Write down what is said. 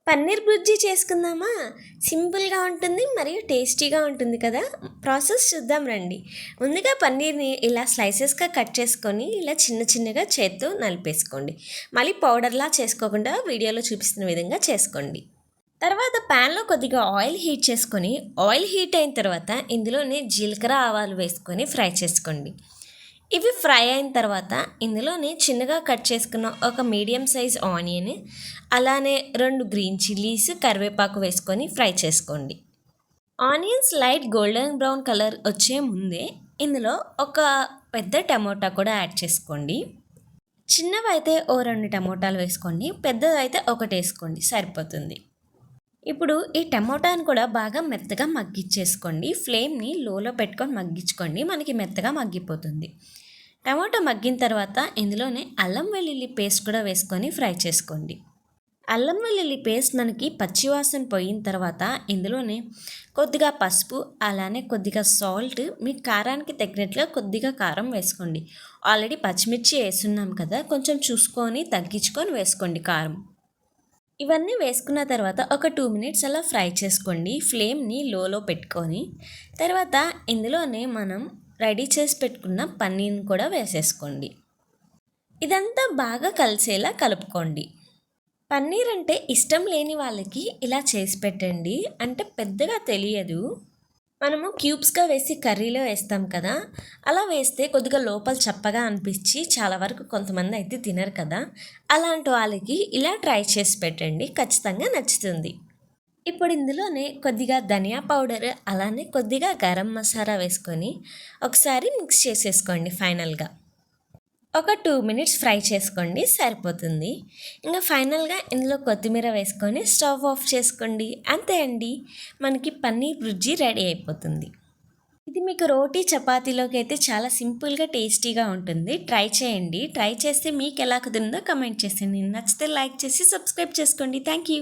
పన్నీర్ బుర్జీ చేసుకుందామా? సింపుల్గా ఉంటుంది మరియు టేస్టీగా ఉంటుంది కదా. ప్రాసెస్ చూద్దాం రండి. ముందుగా పన్నీర్ని ఇలా స్లైసెస్గా కట్ చేసుకొని ఇలా చిన్న చిన్నగా చేత్తో నలిపేసుకోండి. మళ్ళీ పౌడర్లా చేసుకోకుండా వీడియోలో చూపిస్తున్న విధంగా చేసుకోండి. తర్వాత ప్యాన్లో కొద్దిగా ఆయిల్ హీట్ చేసుకొని, ఆయిల్ హీట్ అయిన తర్వాత ఇందులోనే జీలకర్ర ఆవాలు వేసుకొని ఫ్రై చేసుకోండి. ఇవి ఫ్రై అయిన తర్వాత ఇందులోనే చిన్నగా కట్ చేసుకున్న ఒక మీడియం సైజ్ ఆనియన్, అలానే 2 గ్రీన్ చిల్లీస్, కరివేపాకు వేసుకొని ఫ్రై చేసుకోండి. Onions light golden brown colour వచ్చే ముందే ఇందులో ఒక పెద్ద టమోటా కూడా యాడ్ చేసుకోండి. చిన్నవైతే ఓ 2 టమోటాలు వేసుకోండి, పెద్దదైతే ఒకటి వేసుకోండి సరిపోతుంది. ఇప్పుడు ఈ టమోటాను కూడా బాగా మెత్తగా మగ్గించేసుకోండి. ఫ్లేమ్ని లోలో పెట్టుకొని మగ్గించుకోండి, మనకి మెత్తగా మగ్గిపోతుంది. టమాటా మగ్గిన తర్వాత ఇందులోనే అల్లం వెల్లుల్లి పేస్ట్ కూడా వేసుకొని ఫ్రై చేసుకోండి. అల్లం వెల్లుల్లి పేస్ట్ మనకి పచ్చివాసన పోయిన తర్వాత ఇందులోనే కొద్దిగా పసుపు, అలానే కొద్దిగా సాల్ట్, మీ కారానికి తగినట్లుగా కొద్దిగా కారం వేసుకోండి. ఆల్రెడీ పచ్చిమిర్చి వేస్తున్నాం కదా, కొంచెం చూసుకొని తగ్గించుకొని వేసుకోండి కారం. ఇవన్నీ వేసుకున్న తర్వాత ఒక 2 మినిట్స్ అలా ఫ్రై చేసుకోండి, ఫ్లేమ్ని లోలో పెట్టుకొని. తర్వాత ఇందులోనే మనం రెడీ చేసి పెట్టుకున్న పన్నీర్ని కూడా వేసేసుకోండి. ఇదంతా బాగా కలిసేలా కలుపుకోండి. పన్నీర్ అంటే ఇష్టం లేని వాళ్ళకి ఇలా చేసి పెట్టండి, అంటే పెద్దగా తెలియదు. మనము క్యూబ్స్గా వేసి కర్రీలో వేస్తాం కదా, అలా వేస్తే కొద్దిగా లోపల చప్పగా అనిపించి చాలా వరకు కొంతమంది అయితే తినరు కదా. అలాంటి వాళ్ళకి ఇలా ట్రై చేసి పెట్టండి, ఖచ్చితంగా నచ్చుతుంది. ఇప్పుడు ఇందులోనే కొద్దిగా ధనియా పౌడర్, అలానే కొద్దిగా గరం మసాలా వేసుకొని ఒకసారి మిక్స్ చేసేసుకోండి. ఫైనల్గా ఒక 2 మినిట్స్ ఫ్రై చేసుకోండి సరిపోతుంది. ఇంకా ఫైనల్గా ఇందులో కొత్తిమీర వేసుకొని స్టవ్ ఆఫ్ చేసుకోండి. అంతే అండి, మనకి పన్నీర్ బుర్జీ రెడీ అయిపోతుంది. ఇది మీకు రోటీ చపాతీలోకి అయితే చాలా సింపుల్గా టేస్టీగా ఉంటుంది. ట్రై చేయండి. ట్రై చేస్తే మీకు ఎలా కుదిరిందో కమెంట్ చేసేయండి. నచ్చితే లైక్ చేసి సబ్స్క్రైబ్ చేసుకోండి. Thank you.